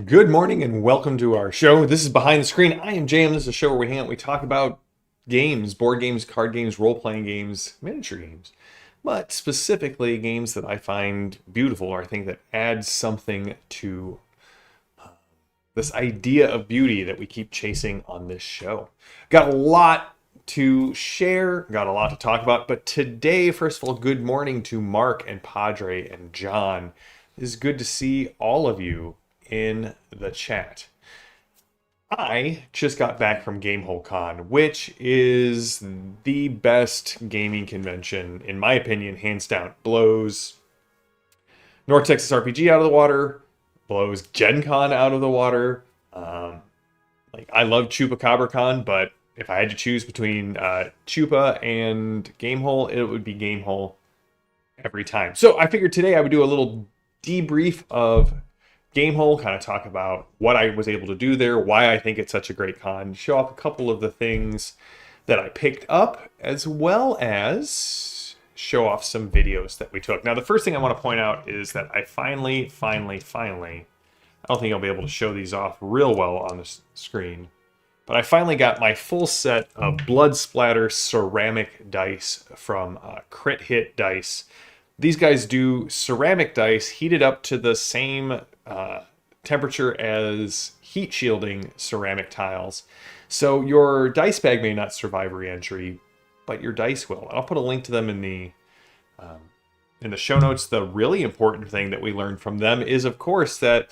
Good morning and welcome to our show. This is Behind the Screen. I am JM. This is a show where we hang out, we talk about games, board games, card games, role-playing games, miniature games, but specifically games that I find beautiful or I think that adds something to this idea of beauty that we keep chasing on this show. Got a lot to share, got a lot to talk about, but today, first of all, good morning to Mark and Padre and John. It is good to see all of you in the chat. I just got back from Gamehole Con, which is the best gaming convention, in my opinion, hands down. Blows North Texas RPG out of the water, blows Gen Con out of the water. I love Chupacabra Con, but if I had to choose between Chupa and Gamehole, it would be Gamehole every time. So I figured today I would do a little debrief of Gamehole, kind of talk about what I was able to do there, why I think it's such a great con, show off a couple of the things that I picked up, as well as show off some videos that we took. Now, the first thing I want to point out is that I finally, I don't think I'll be able to show these off real well on the screen, but I finally got my full set of blood splatter ceramic dice from Crit Hit Dice. These guys do ceramic dice heated up to the same temperature as heat shielding ceramic tiles. So your dice bag may not survive re-entry, but your dice will. I'll put a link to them in the show notes. The really important thing that we learned from them is, of course, that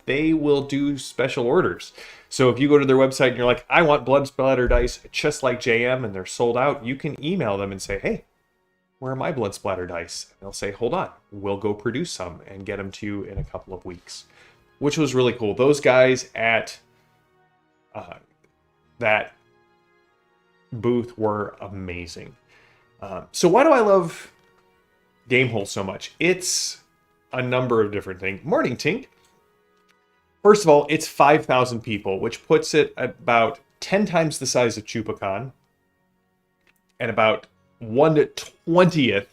they will do special orders. So if you go to their website and you're like, I want blood splatter dice just like JM, and they're sold out, you can email them and say, hey, where are my blood splatter dice? And they'll say, hold on, we'll go produce some and get them to you in a couple of weeks, which was really cool. Those guys at that booth were amazing. So why do I love Gamehole so much? It's a number of different things. Morning, Tink. First of all, it's 5,000 people, which puts it at about 10 times the size of ChupaCon and about 1/20th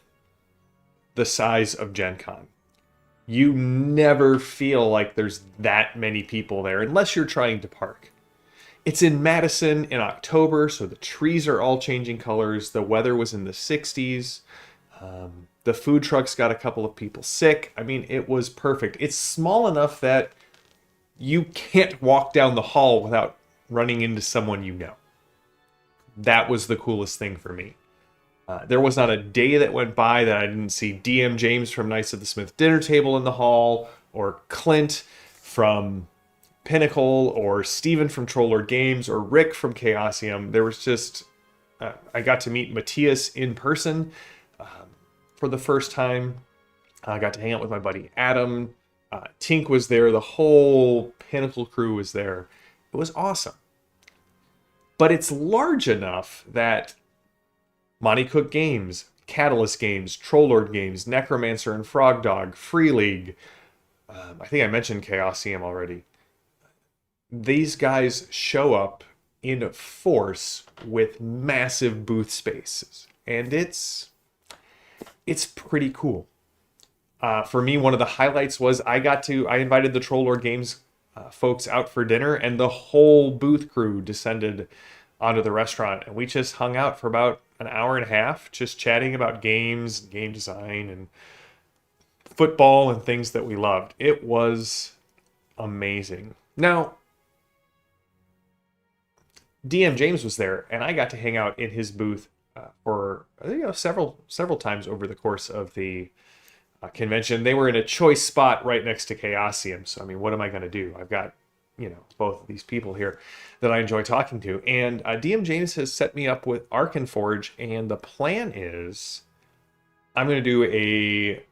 the size of Gen Con. You never feel like there's that many people there unless you're trying to park. It's in Madison in October, so the trees are all changing colors. The weather was in the 60s. The food trucks got a couple of people sick. I mean, it was perfect. It's small enough that you can't walk down the hall without running into someone you know. That was the coolest thing for me. There was not a day that went by that I didn't see DM James from Knights of the Smith Dinner Table in the hall, or Clint from Pinnacle, or Steven from Trollord Games, or Rick from Chaosium. There was just... I got to meet Matthias in person for the first time. I got to hang out with my buddy Adam. Tink was there. The whole Pinnacle crew was there. It was awesome. But it's large enough that Monty Cook Games, Catalyst Games, Trollord Games, Necromancer and Frog Dog, Free League. I think I mentioned Chaosium already. These guys show up in force with massive booth spaces, and it's pretty cool. For me, one of the highlights was I invited the Trollord Games folks out for dinner, and the whole booth crew descended onto the restaurant, and we just hung out for about an hour and a half, just chatting about games, game design, and football, and things that we loved. It was amazing. Now, DM James was there, and I got to hang out in his booth for several times over the course of the convention. They were in a choice spot right next to Chaosium, so I mean, what am I going to do? I've got both of these people here that I enjoy talking to. And DM James has set me up with Arkenforge, and the plan is I'm going to do a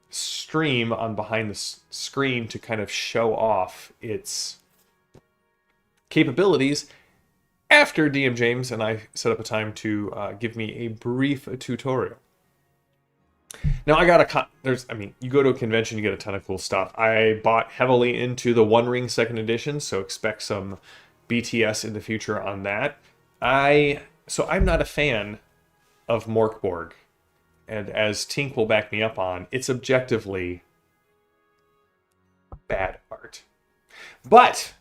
stream on behind the screen to kind of show off its capabilities after DM James and I set up a time to give me a brief tutorial. Now I got you go to a convention, you get a ton of cool stuff. I bought heavily into the One Ring second edition, so expect some BTS in the future on that. I'm not a fan of Morkborg, and as Tink will back me up on, it's objectively bad art. But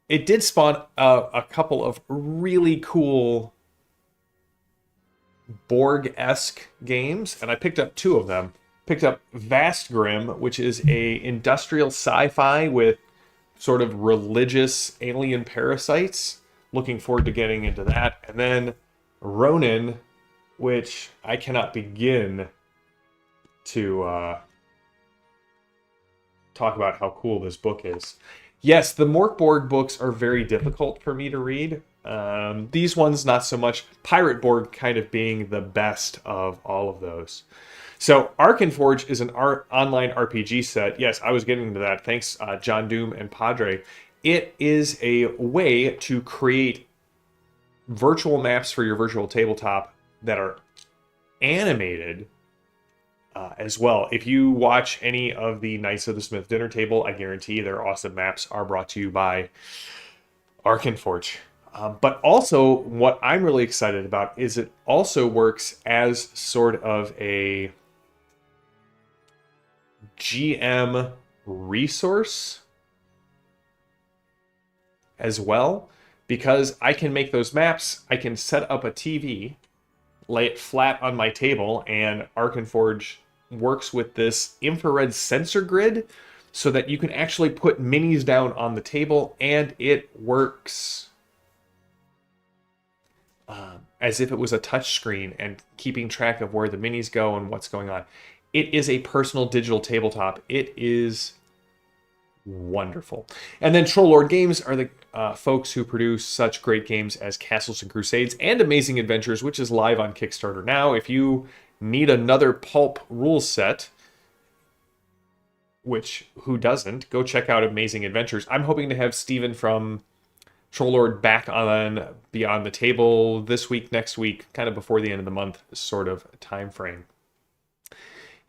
it did spawn a couple of really cool Borg-esque games, and I picked up two of them. Picked up Vast Grim, which is a industrial sci-fi with sort of religious alien parasites. Looking forward to getting into that. And then Ronin, which I cannot begin to talk about how cool this book is. Yes, the Morkborg books are very difficult for me to read. These ones, not so much. Pirate Borg kind of being the best of all of those. So Arkenforge is an online RPG set. Yes, I was getting into that. Thanks, John Doom and Padre. It is a way to create virtual maps for your virtual tabletop that are animated as well. If you watch any of the Knights of the Smith Dinner Table, I guarantee their awesome maps are brought to you by Arkenforge. But also, what I'm really excited about is it also works as sort of a GM resource as well, because I can make those maps. I can set up a TV, lay it flat on my table, and Arkenforge works with this infrared sensor grid so that you can actually put minis down on the table, and it works as if it was a touch screen and keeping track of where the minis go and what's going on. It is a personal digital tabletop. It is wonderful. And then Troll Lord Games are the folks who produce such great games as Castles and Crusades and Amazing Adventures, which is live on Kickstarter now. If you need another pulp rule set, which who doesn't, go check out Amazing Adventures. I'm hoping to have Steven from Troll Lord back on Beyond the Table this week, next week, kind of before the end of the month sort of time frame.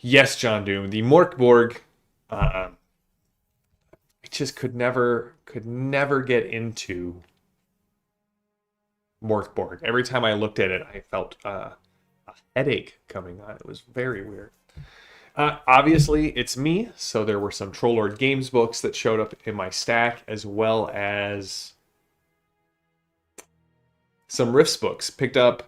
Yes, John Doom, the Morkborg, I just could never get into Morkborg. Every time I looked at it, I felt a headache coming on. It was very weird. Obviously, it's me, so there were some Troll Lord Games books that showed up in my stack, as well as some Rifts books. Picked up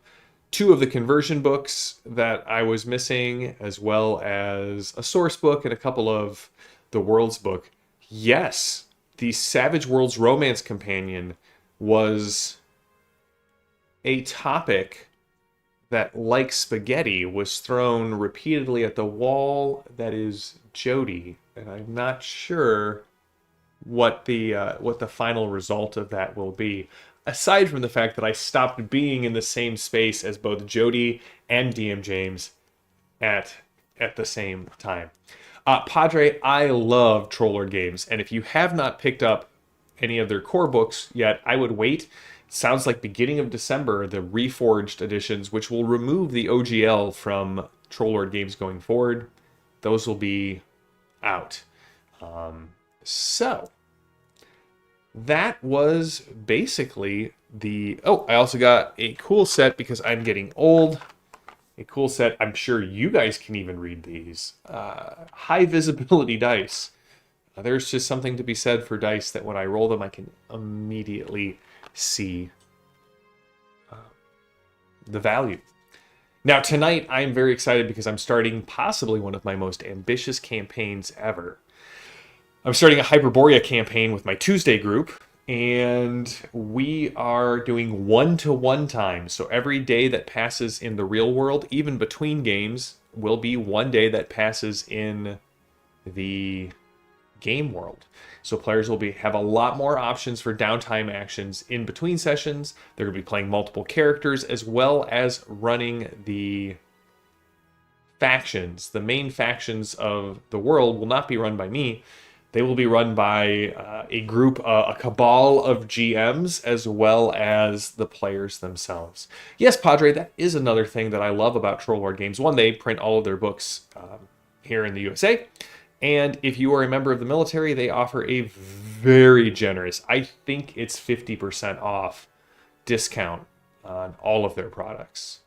two of the conversion books that I was missing, as well as a source book and a couple of the Worlds book. Yes, the Savage Worlds Romance Companion was a topic that, like spaghetti, was thrown repeatedly at the wall that is Jody, and I'm not sure what the final result of that will be. Aside from the fact that I stopped being in the same space as both Jody and DM James at the same time. Padre, I love Troll Lord Games, and if you have not picked up any of their core books yet, I would wait. It sounds like beginning of December, the Reforged editions, which will remove the OGL from Troll Lord Games going forward, those will be out. So that was basically the... Oh, I also got a cool set because I'm getting old. A cool set. I'm sure you guys can even read these. High visibility dice. There's just something to be said for dice that when I roll them, I can immediately see the value. Now, tonight, I'm very excited because I'm starting possibly one of my most ambitious campaigns ever. I'm starting a Hyperborea campaign with my Tuesday group, and we are doing 1-to-1 time. So every day that passes in the real world, even between games, will be one day that passes in the game world. So players will have a lot more options for downtime actions in between sessions. They're going to be playing multiple characters, as well as running the factions. The main factions of the world will not be run by me. They will be run by a group, a cabal of GMs, as well as the players themselves. Yes, Padre, that is another thing that I love about Troll Lord Games. One, they print all of their books here in the USA. And if you are a member of the military, they offer a very generous, I think it's 50% off discount on all of their products.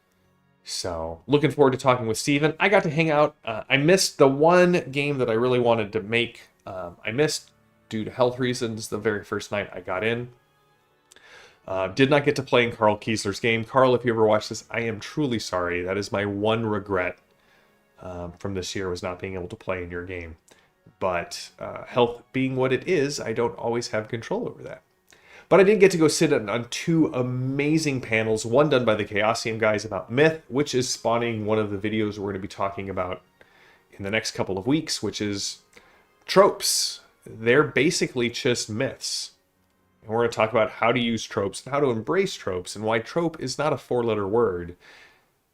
So, looking forward to talking with Steven. I got to hang out. I missed the one game that I really wanted to make. I missed due to health reasons the very first night I got in. Did not get to play in Carl Kiesler's game. Carl, if you ever watch this, I am truly sorry. That is my one regret from this year, was not being able to play in your game. But health being what it is, I don't always have control over that. But I did get to go sit on 2 amazing panels, one done by the Chaosium guys about myth, which is spawning one of the videos we're going to be talking about in the next couple of weeks, which is tropes. They're basically just myths. And we're going to talk about how to use tropes and how to embrace tropes, and why trope is not a 4-letter word,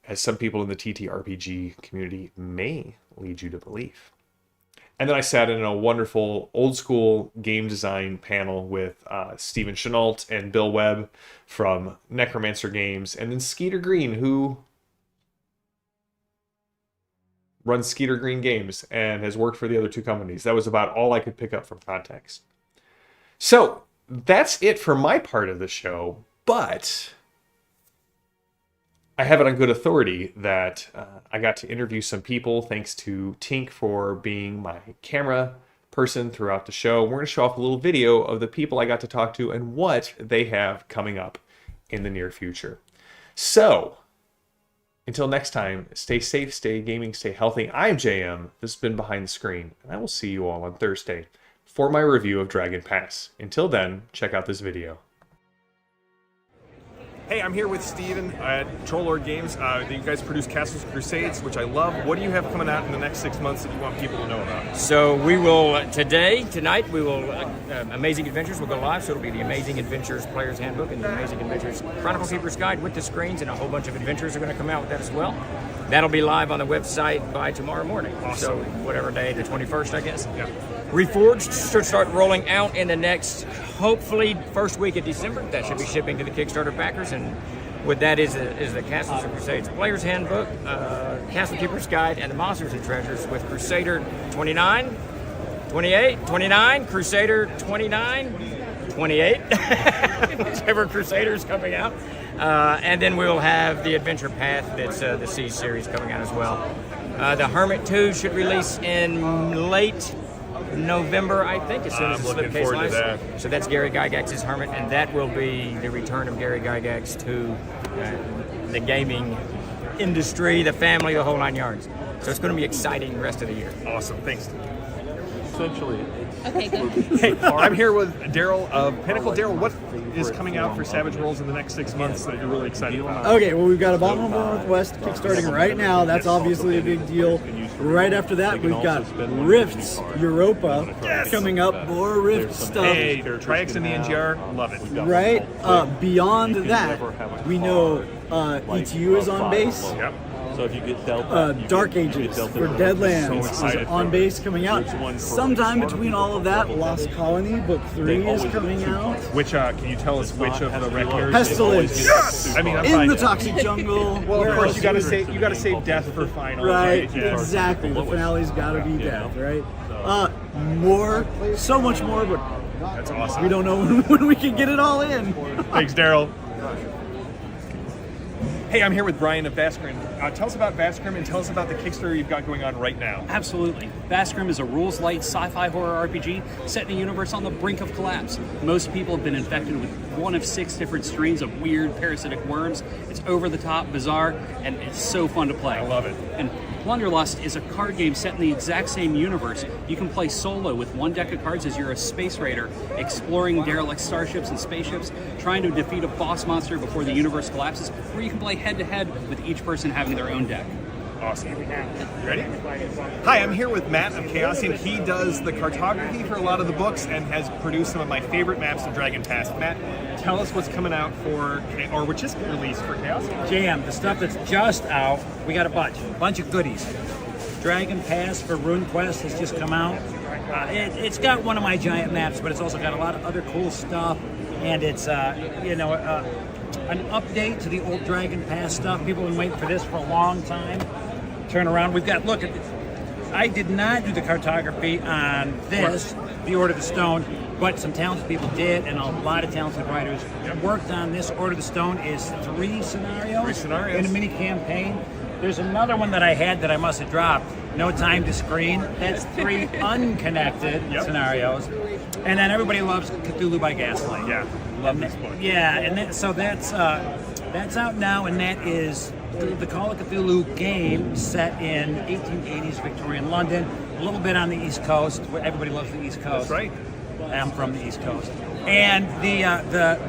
as some people in the TTRPG community may lead you to believe. And then I sat in a wonderful old school game design panel with Stephen Chenault and Bill Webb from Necromancer Games, and then Skeeter Green, who runs Skeeter Green Games and has worked for the other 2 companies. That was about all I could pick up from context. So that's it for my part of the show, but I have it on good authority that I got to interview some people, thanks to Tink for being my camera person throughout the show. We're going to show off a little video of the people I got to talk to and what they have coming up in the near future. So, until next time, stay safe, stay gaming, stay healthy. I'm JM. This has been Behind the Screen, and I will see you all on Thursday for my review of Dragon Pass. Until then, check out this video. Hey, I'm here with Steven at Trollord Games. You guys produce Castles Crusades, which I love. What do you have coming out in the next 6 months that you want people to know about? So we will, tonight, we will, Amazing Adventures will go live, so it'll be the Amazing Adventures Player's Handbook and the Amazing Adventures Chronicle Keeper's Guide with the screens, and a whole bunch of adventures are going to come out with that as well. That'll be live on the website by tomorrow morning. Awesome. So whatever day, the 21st, I guess. Yeah. Reforged should start rolling out in the next, hopefully, first week of December. That should be shipping to the Kickstarter backers, and what that is the Castles and Crusades Player's Handbook, Castle Keeper's Guide, and the Monsters and Treasures with Crusader 29, 28, 29, Crusader 29, 28, whichever Crusader's coming out. And then we'll have the Adventure Path, that's the Siege series, coming out as well. The Hermit 2 should release in late November, I think, as soon as the slipcase lies. So that's Gary Gygax's Hermit, and that will be the return of Gary Gygax to the gaming industry, the family, the whole 9 yards. So it's going to be exciting the rest of the year. Awesome. Thanks. Essentially. Okay, good. Hey, I'm here with Daryl of Pinnacle. Daryl, what is coming out for Savage Worlds in the next 6 months that you're really excited about? Okay, well, we've got Abominable Northwest kickstarting right now. That's obviously a big deal. Right after that, we've got Rifts Europa coming up. More Rift stuff. Hey, Triax and the NGR, love it. Right? Beyond that, we know E2 is on base. Yep. So if you get dealt Dark Ages for Deadlands is on base coming out. Sometime between all of that, Lost Colony Book 3 is coming out. Which, can you tell us which of the records? Pestilence. Yes! I mean, I'm In fine. the Toxic Jungle. Well, of course, you gotta save death for final. Right, Yeah. exactly. The finale's got to be death, right? More, so much more, but That's awesome. we don't know when we can get it all in. Thanks, Daryl. Hey, I'm here with Brian of Vascrim. Tell us about Vascrim and tell us about the Kickstarter you've got going on right now. Absolutely. Vascrim is a rules-light sci-fi horror RPG set in a universe on the brink of collapse. Most people have been infected with one of 6 different strains of weird parasitic worms. It's over-the-top, bizarre, and it's so fun to play. I love it. And Plunderlust is a card game set in the exact same universe. You can play solo with 1 deck of cards as you're a space raider, exploring derelict starships and spaceships, trying to defeat a boss monster before the universe collapses, or you can play head-to-head with each person having their own deck. Awesome. Ready? Hi, I'm here with Matt of Chaosium. He does the cartography for a lot of the books and has produced some of my favorite maps of Dragon Pass. Matt, tell us what's coming out for, or which is released for Chaosium. JM, the stuff that's just out, we got a bunch of goodies. Dragon Pass for RuneQuest has just come out. It's got one of my giant maps, but it's also got a lot of other cool stuff, and it's an update to the old Dragon Pass stuff. People have been waiting for this for a long time. Turn around. We've got, look at this. I did not do the cartography on this, the Order of the Stone, but some talented people did, and a lot of talented writers worked on this. Order of the Stone is 3 scenarios in a mini campaign. There's another one that I had that I must have dropped. No Time to Screen. That's 3 unconnected scenarios. And then everybody loves Cthulhu by Gaslight. Yeah, love this book. Yeah, and so that's out now, and that is the Call of Cthulhu game set in 1880s Victorian London, a little bit on the East Coast, where everybody loves the East Coast. That's right. I'm from the East Coast. And the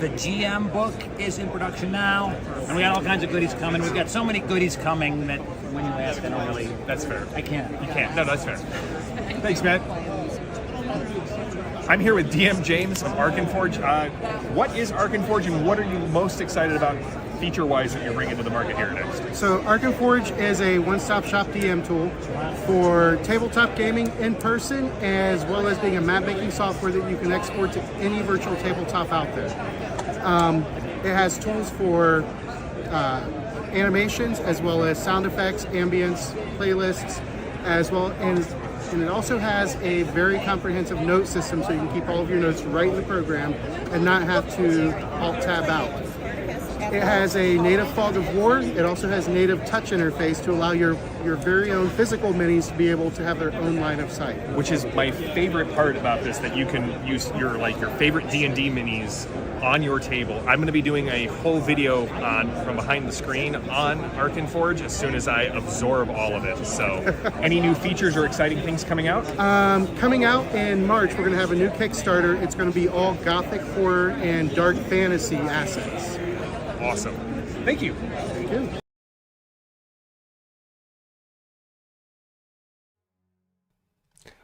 GM book is in production now, and we got all kinds of goodies coming. We've got so many goodies coming that when you ask, I don't really. That's fair. I can't. You can't. No, that's fair. Thanks, Matt. I'm here with DM James of Arkenforge. What is Arkenforge, and what are you most excited about feature-wise that you're bringing to the market here next? So Arkenforge is a one-stop shop DM tool for tabletop gaming in person, as well as being a map-making software that you can export to any virtual tabletop out there. It has tools for animations, as well as sound effects, ambience, playlists, as well as, and it also has a very comprehensive note system, so you can keep all of your notes right in the program and not have to alt-tab out. It has a native fog of war. It also has native touch interface to allow your very own physical minis to be able to have their own line of sight. Which is my favorite part about this, that you can use your favorite D&D minis on your table. I'm going to be doing a whole video from behind the screen on Arkenforge as soon as I absorb all of it. So, any new features or exciting things coming out? Coming out in March, we're going to have a new Kickstarter. It's going to be all gothic horror and dark fantasy assets. Awesome. Thank you. Thank you.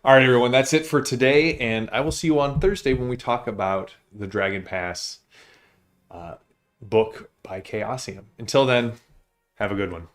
All right, everyone, that's it for today, and I will see you on Thursday when we talk about the Dragon Pass book by Chaosium. Until then, have a good one.